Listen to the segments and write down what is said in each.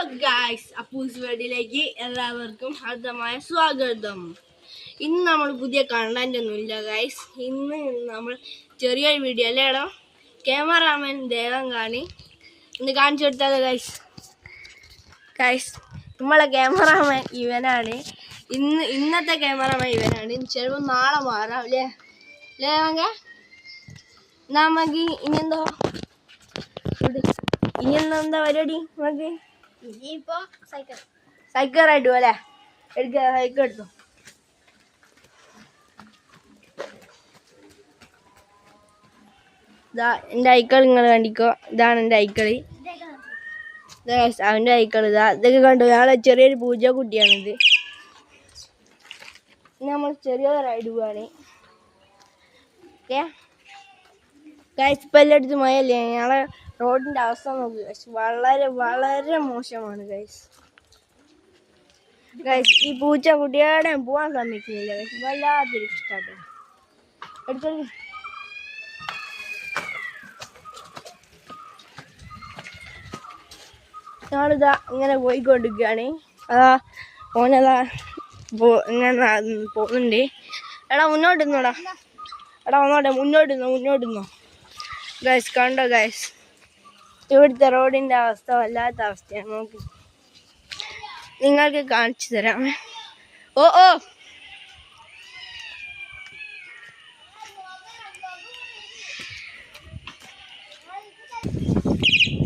Guys, Appus വേൾഡിലേക്ക് എല്ലാവർക്കും ഹാർദമായ സ്വാഗതം. ഇന്ന് നമ്മൾ പുതിയ കണ്ടന്റ് ഒന്നുമില്ല ഗായ്സ്. ഇന്ന് നമ്മൾ ചെറിയൊരു വീഡിയോ അല്ലേ ഇടാം. ക്യാമറാമാൻ ദേവം ഇന്ന് കാണിച്ചു കൊടുത്താലോ ഗായ്സ്. നമ്മളെ ക്യാമറാമാൻ ഇവനാണ്. ഇന്നത്തെ ക്യാമറാമാൻ ഇവനാണ്. ചിലപ്പോൾ നാളെ മാറാം അല്ലേ നമുക്ക് ഇനിയെന്താ പരിപാടി? നമുക്ക് ഇനിയിപ്പോ സൈക്കിൾ റൈഡ് പോലെ സൈക്കിൾ എടുത്തു. ഇതാ എൻ്റെ ഐക്കൾ നിങ്ങൾ കണ്ടിക്കോ. ഇതാണ് എൻ്റെ ഐക്കളി. അവൻ്റെ ഐക്കൾ ഇതൊക്കെ കണ്ടു. ഞങ്ങളെ ചെറിയൊരു പൂജ കുട്ടിയാണിത്. നമ്മൾ ചെറിയൊരു റൈഡ് പോവാണ്. ഓക്കെ ഗൈസ്, ഇപ്പം എല്ലായിടത്തും മഴയല്ലേ. ഞങ്ങളെ റോഡിൻ്റെ അവസ്ഥ നോക്ക് ഗൈസ്. വളരെ വളരെ മോശമാണ് ഗൈസ്. ഈ പൂച്ച കുട്ടിയോടെ പോകാൻ സമ്മതിക്കുന്നില്ല ഗൈസ്. വല്ലാത്തൊരു ഇഷ്ടമായിട്ട് എടുത്തോളൂ. ഞങ്ങളിതാ ഇങ്ങനെ പോയിക്കൊണ്ടിരിക്കുകയാണ്. ഓനതാ ഇങ്ങനെ പോകുന്നുണ്ട്. എടാ മുന്നോട്ടിന്നോടാ. എടാ മുന്നോട്ടിന്നോ ഗൈസ്. കണ്ടോ ഗൈസ്, ഇവിടുത്തെ റോഡിൻ്റെ അവസ്ഥ വല്ലാത്ത അവസ്ഥയാണ്. നോക്കി നിങ്ങൾക്ക് കാണിച്ചു തരാം. ഓ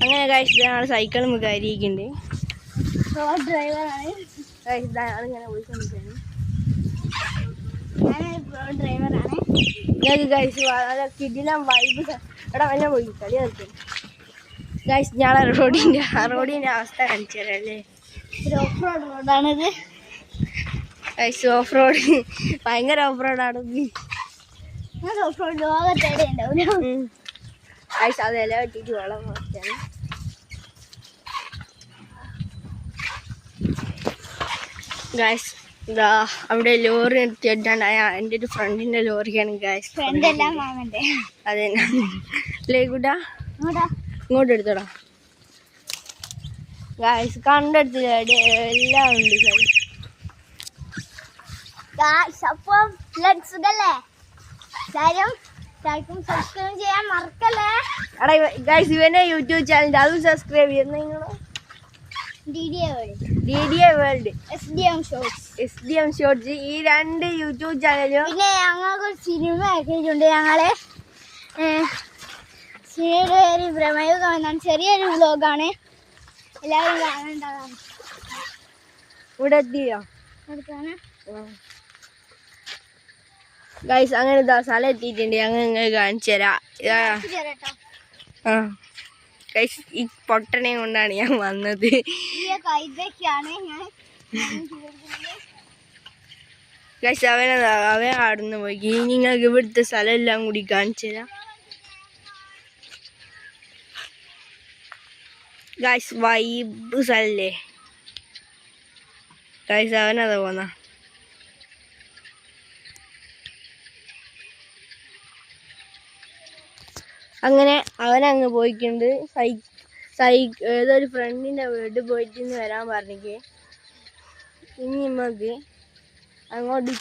അങ്ങനെ ഗൈസ്, ഞങ്ങൾ സൈക്കിളും കയറിയിരിക്കുന്നുണ്ട്. ഡ്രൈവറാണ് ഗൈസ്. ഇങ്ങനെ പോയിക്കൊണ്ടിരിക്കുകയാണ്. ഡ്രൈവറാണ്. ഞങ്ങൾക്ക് ഗൈസ് വളരെ കിടിലം വൈബ്. എടാ വല്ല പോയി കളി കളിക്കും ഗൈസ്. ഞങ്ങളെ റോഡിൻ്റെ അവസ്ഥ കാണിച്ചു തരാം അല്ലേ. ഓഫ് റോഡ് റോഡാണിത് ഗൈസ്. ഓഫ് റോഡ് ഭയങ്കര ഓഫ് റോഡാണ്. ഓഫ് റോഡ് ലോകത്തേടെ ഉണ്ടാവില്ല ഗൈസ്. അതെല്ലാം പറ്റിയിട്ട് വെള്ളം മാറ്റാണ് ഗൈസ്. ഇതാ അവിടെ ലോറി നിർത്തിയിട്ടാണ്. എൻ്റെ ഒരു ഫ്രണ്ടിൻ്റെ ലോറിയാണ് ഗൈസ്. ഫ്രണ്ടെല്ലാം മാമൻ്റെ. അതെ ലേക്കൂട്ടാ ഇങ്ങോട്ട് എടുത്തോടാ ഗൈസ്. കണ്ടെടുത്തില്ല എല്ലാം ഉണ്ട് ഗൈസ്. അപ്പം സുഖല്ലേ എല്ലാവരും ലൈക്കും സബ്സ്ക്രൈബ് ചെയ്യാൻ മറക്കല്ലേ. എടാ ഗൈസ്, ഇവനെ യൂട്യൂബ് ചാനൽ അതും സബ്സ്ക്രൈബ് ചെയ്യുന്ന നിങ്ങൾ. DDA വേൾഡ്, SDM ഷോർട്സ്, ഈ രണ്ട് യൂട്യൂബ് ചാനലും. പിന്നെ ഞങ്ങൾക്ക് സിനിമ ആക്കിയിട്ടുണ്ട്. ഞങ്ങള് സിനിമയുടെ പേര് പ്രമേയം എന്നാണ്. ചെറിയൊരു വ്ലോഗാണ്, എല്ലാവരും കാണേണ്ടതാണ്. ഇവിടെ എത്തിയോ അടുത്താണ് ഗൈസ്. അങ്ങനെ ഇതാ സ്ഥലം എത്തിയിട്ടുണ്ട്. അങ്ങനെ കാണിച്ചു തരാം. ഗൈസ്, ഈ പൊട്ടനെ കൊണ്ടാണ് ഞാൻ വന്നത്. ഗൈസ്, അവൻ ആടുന്ന് പോയി. ഇനി നിങ്ങൾക്ക് ഇവിടുത്തെ സ്ഥലം എല്ലാം കൂടി കാണിച്ചു തരാം ഗൈസ്. വൈബ് സ്ഥലല്ലേ ഗൈസ്. അവനതാ പോന്ന. അങ്ങനെ അവനങ്ങ് പോയിട്ടുണ്ട്. ഏതൊരു ഫ്രണ്ടിൻ്റെ വീട്ടിൽ പോയിട്ട് വരാൻ പറഞ്ഞിക്ക്. ഇനി നമുക്ക് അങ്ങോട്ട്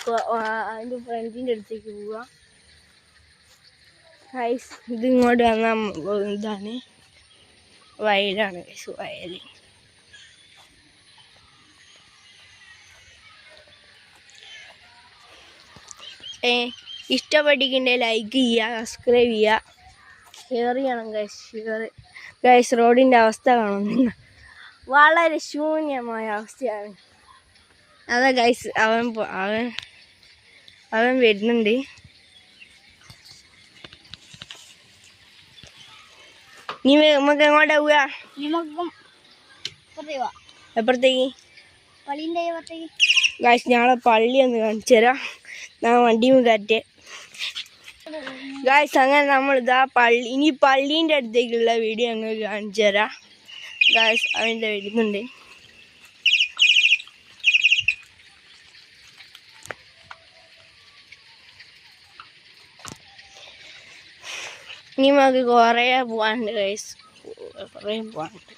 അതിൻ്റെ ഫ്രണ്ടിൻ്റെ അടുത്തേക്ക് പോവാം ഗൈസ്. ഇതിങ്ങോട്ട് വന്നാൽ ഇതാണ് വയലാണ് ഗൈസ്. വയൽ ഇഷ്ടപ്പെട്ടിട്ടുണ്ടെങ്കിൽ ലൈക്ക് ചെയ്യുക, സബ്സ്ക്രൈബ് ചെയ്യുക, ഷെയർ ചെയ്യണം ഗൈസ്. റോഡിൻ്റെ അവസ്ഥ കാണുന്നു. വളരെ ശൂന്യമായ അവസ്ഥയാണ്. അതാ ഗൈസ്. അവൻ വരുന്നുണ്ട്. നീ നമുക്ക് എങ്ങോട്ടാ പോവാ? എപ്പുറത്തേക്ക് ഗൈസ്? ഞങ്ങളെ പള്ളി ഒന്ന് കാണിച്ചു തരാം. ഞാൻ വണ്ടി കയറ്റേ ഗായ്സ്. അങ്ങനെ നമ്മളിതാ ഇനി പള്ളീൻ്റെ അടുത്തേക്കുള്ള വീഡിയോ ഞങ്ങൾക്ക് കാണിച്ചു തരാം ഗായ്സ്. അതിൻ്റെ വരുന്നുണ്ട്. ഇനി നമുക്ക് കുറേ പോകാനുണ്ട് ഗൈസ്, കുറേ പോകാനുണ്ട്.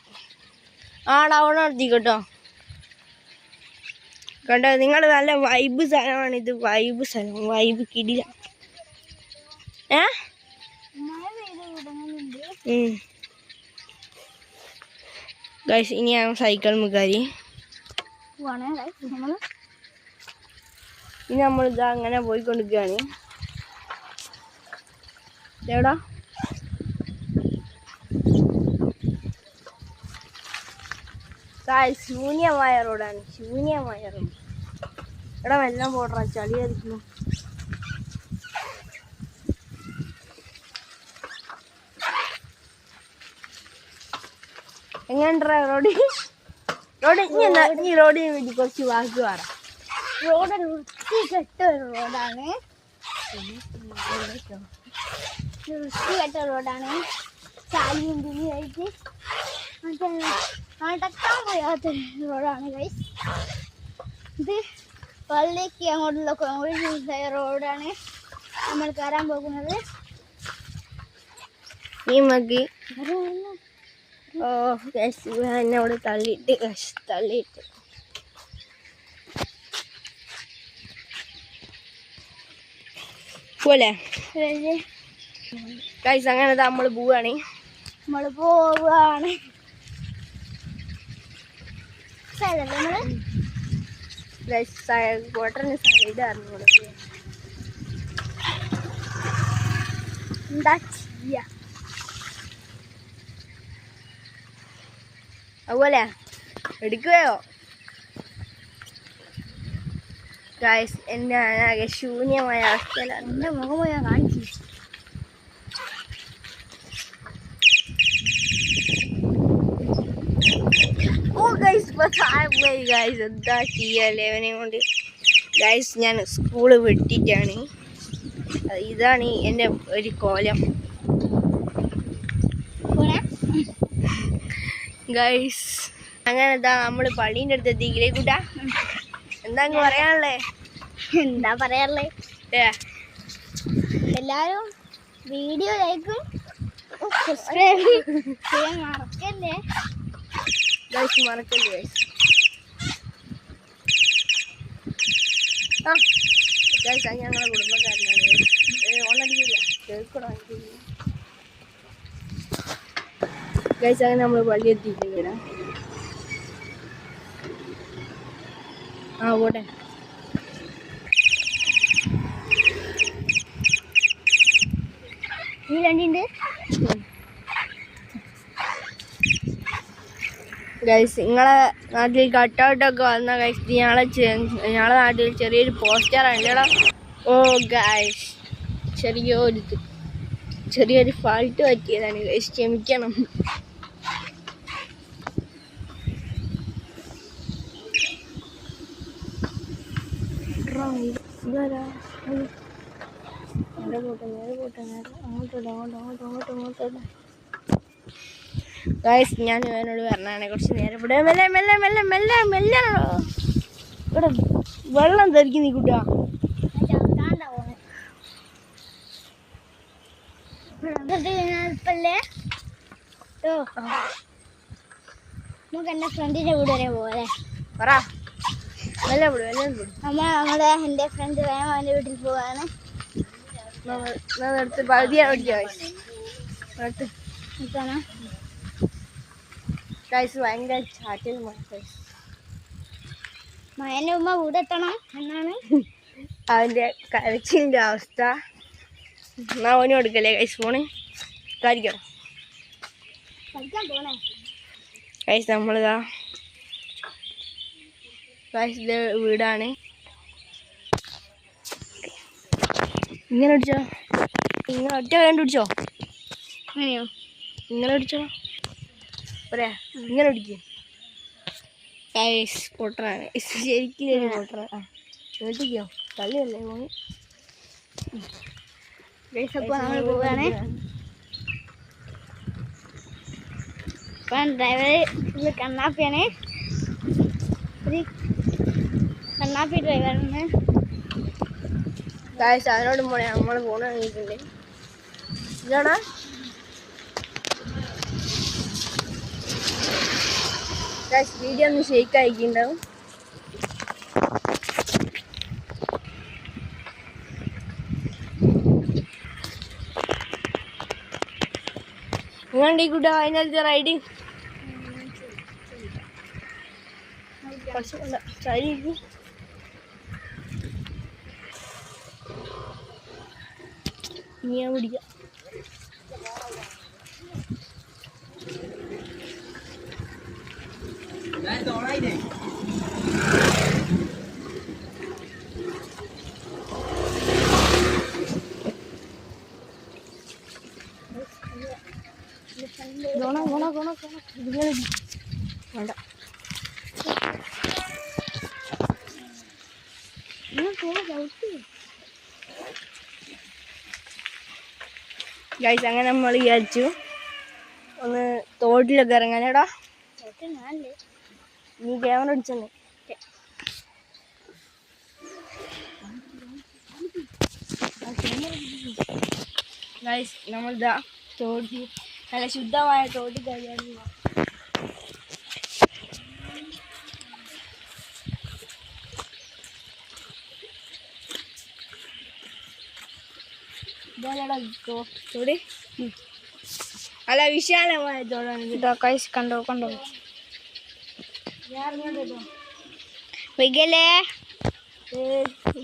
ഡൗൺ നടത്തിക്കോട്ടോ. കണ്ടോ നിങ്ങൾ, നല്ല വൈബ് സ്ഥലമാണ് ഇത്. വൈബ് സ്ഥലം, വൈബ് കിടില. ഗൈസ് ഇനി ഞാൻ സൈക്കിൾ മുക്കാരി. ഇനി നമ്മളിതാ അങ്ങനെ പോയിക്കൊണ്ടിരിക്കുകയാണ്. എവിടാ ശൂന്യമായ റോഡാണ്, ശൂന്യമായ റോഡ്. എടാ വെള്ളം പോടാ, ചളിയായിരിക്കുന്നു. എങ്ങനെയുണ്ടാ റോഡ്? ഈ റോഡിന് വേണ്ടി കുറച്ച് വാക്ക് പറ. റോഡ് വൃത്തികെട്ട റോഡാണ്, വൃത്തികെട്ട റോഡാണ്. ചാലിയും തിരിയായിട്ട് നടക്കാൻ കഴിയാത്ത റോഡാണ് ഗൈസ്. ഇത് പള്ളിക്ക് അങ്ങോട്ടുള്ള കോൺക്രീറ്റ് റോഡാണ് നമ്മൾ കയറാൻ പോകുന്നത്. ഈ മതി. എന്നോട് തള്ളിയിട്ട് തള്ളിയിട്ട് പോലെ ഗൈസ്. അങ്ങനെ നമ്മള് പോവാണ്. കോട്ടറിന് സൈഡ് അറിഞ്ഞോളൂ. എന്താ ചെയ്യാ അതുപോലെ എടുക്കുകയോ ഗൈസ്? എന്നെ ആകെ ശൂന്യമായ അവസ്ഥയിലാണ്. എൻ്റെ മുഖം ഞാൻ കാണിച്ചു. ഗൈസ് പോയി ഗൈസ്. എന്താ ചെയ്യല്ലേ അവനെ കൊണ്ട് ഗൈസ്? ഞാൻ സ്കൂള് വിട്ടിട്ടാണ്. ഇതാണ് എൻ്റെ ഒരു കോലം ഗൈസ്. അങ്ങനെ എന്താ നമ്മള് പള്ളീൻ്റെ അടുത്ത് എത്തിക്കില്ലേ കൂട്ടാ? എന്താ പറയാനുള്ളേ? എന്താ പറയാനുള്ളേ? എല്ലാരും വീഡിയോ ലൈക്കും സബ്സ്ക്രൈബ് ചെയ്യാൻ മറക്കല്ലേ ഗൈസ്, മറക്കല്ലേ ഗൈസ്. ഗൈസ് അത് ഞങ്ങളെ കുടുംബക്കാരനാണ്. ഓണടിക്കില്ല, കേൾക്കണോ ഗൈസ്? അങ്ങനെ നമ്മൾ പള്ളി എത്തിയിട്ടില്ല. പോട്ടെ. ഈ രണ്ടിണ്ട് ഗൈസ്. നിങ്ങളെ നാട്ടിൽ കട്ടൗട്ടൊക്കെ വന്ന ഗൈസ്, ഞങ്ങളെ നാട്ടിൽ ചെറിയൊരു പോസ്റ്ററാണ് കേട്ടോ. ഓ ഗൈസ്, ചെറിയൊരു ഫാൾട്ട് പറ്റിയതാണ് ഗൈസ്, ക്ഷമിക്കണം. ഗൈസ് ഞാൻ ഇവനോട് പറഞ്ഞാണ് കുറച്ച് നേരം ഇവിടെ മെല്ലെ മെല്ലെ മെല്ലെ മെല്ലെ മെല്ലെ ഇവിടെ വെള്ളം ധരിക്കും നീ കുട്ടാ. നമുക്ക് എൻ്റെ ഫ്രണ്ടിൻ്റെ വീട് വരെ പോലെ പറ. മെല്ലെ വിടും, എല്ലാം വിടും. എൻ്റെ ഫ്രണ്ട് വേണം അവൻ്റെ വീട്ടിൽ പോവാണ്. എടുത്ത് പകുതിയാണ് പഠിക്കുക ഗൈസ്. ഭയങ്കര ചാറ്റിൽ മകൻ്റെ ഉമ്മ വീടെത്തണം എന്നാണ് അവൻ്റെ കരച്ചിൻ്റെ അവസ്ഥ. എന്നാ ഓന് കൊടുക്കല്ലേ ഗൈസ് ഫോണ്? കളിക്കണം കളിക്കാൻ പോണേ ഗൈസ്. നമ്മളിതാ ഗൈസ് ഇത് വീടാണ്. ഇങ്ങനെ അടിച്ചോ, ഇങ്ങനെ ഒറ്റ വേണ്ട പിടിച്ചോ. അങ്ങനെയോ? ഇങ്ങനെ അടിച്ചോ പറയാ, ഇങ്ങനെ പിടിക്കും ഗൈസ്. പൊട്ടറാണ് ശരിക്കും പൊട്ടറ. കേട്ടിക്കോ, തള്ളിയല്ലേ പോയി ഗൈസ്. അപ്പോൾ നമ്മൾ പോവുകയാണ്. ഇപ്പം ഡ്രൈവർ ഇത് കണ്ണാപ്പിയാണ്, ഒരു കണ്ണാപ്പി ഡ്രൈവറാണ് ഗൈസ്. അതിനോട് പോണേ നമ്മൾ ഫോൺ വാങ്ങിയിട്ടുണ്ട്. ഇതാണോ വീഡിയോ ഒന്ന് ഷെയ്ക്ക് ആയിക്കുണ്ടാവും. നിങ്ങളുടെ ഈ കൂടെ അതിനകത്ത് റൈഡിങ് ട്രൈ ചെയ്തു. ഇനി ഞാൻ പിടിക്കാം. വേണ്ട ഗൈസ്, അങ്ങനെ നമ്മൾ വിചാരിച്ചു ഒന്ന് തോട്ടിലൊക്കെ ഇറങ്ങാനേടാ. നീ ക്യാമറ അടിച്ചെന്നെ. ഗൈസ്, നമ്മളിതാ തോട്ടി, നല്ല ശുദ്ധമായ തോട്ടി കഴിയാൻ തോടി. അല്ല, വിശാലമായ തോടാണ്. കണ്ടോ കണ്ടോ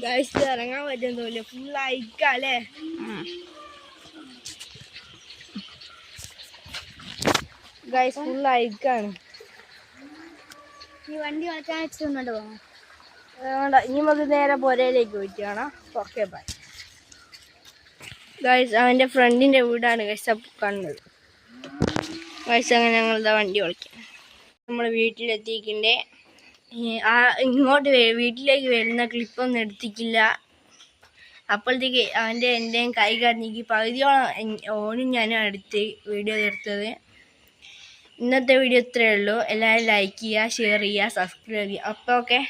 ഗൈസ്, ഇറങ്ങാൻ പറ്റുന്ന തോന്നില്ല, ഫുൾ അയക്കല്ലേ. ഗൈസ്, ഫുൾ അയക്കാണ്. ഈ വണ്ടി വളച്ചാൻ വെച്ചിട്ട് പോകാം. വേണ്ട, ഇനി നമുക്ക് നേരെ പുരയിലേക്ക് പോയിട്ട് കാണാം. Okay, by. ഗൈസ്, അവൻ്റെ ഫ്രണ്ടിൻ്റെ വീടാണ് ഗൈസ് കാണുന്നത്. ഗൈസ്, അങ്ങനെ ഞങ്ങളിതാ വണ്ടി വിളിക്കാം. നമ്മൾ വീട്ടിലെത്തിക്കണ്ടേ. ഇങ്ങോട്ട് വീട്ടിലേക്ക് വരുന്ന ക്ലിപ്പൊന്നും എടുത്തിക്കില്ല. അപ്പോഴത്തേക്ക് എൻ്റെയും കൈ കടഞ്ഞിക്ക് പകുതിയോളം ഓനും ഞാനും വീഡിയോ എടുത്തത്. ഇന്നത്തെ വീഡിയോ ഇത്രയേ ഉള്ളൂ. എല്ലാവരും ലൈക്ക് ചെയ്യുക, ഷെയർ ചെയ്യുക, സബ്സ്ക്രൈബ് ചെയ്യുക. അപ്പോൾ ഓക്കെ.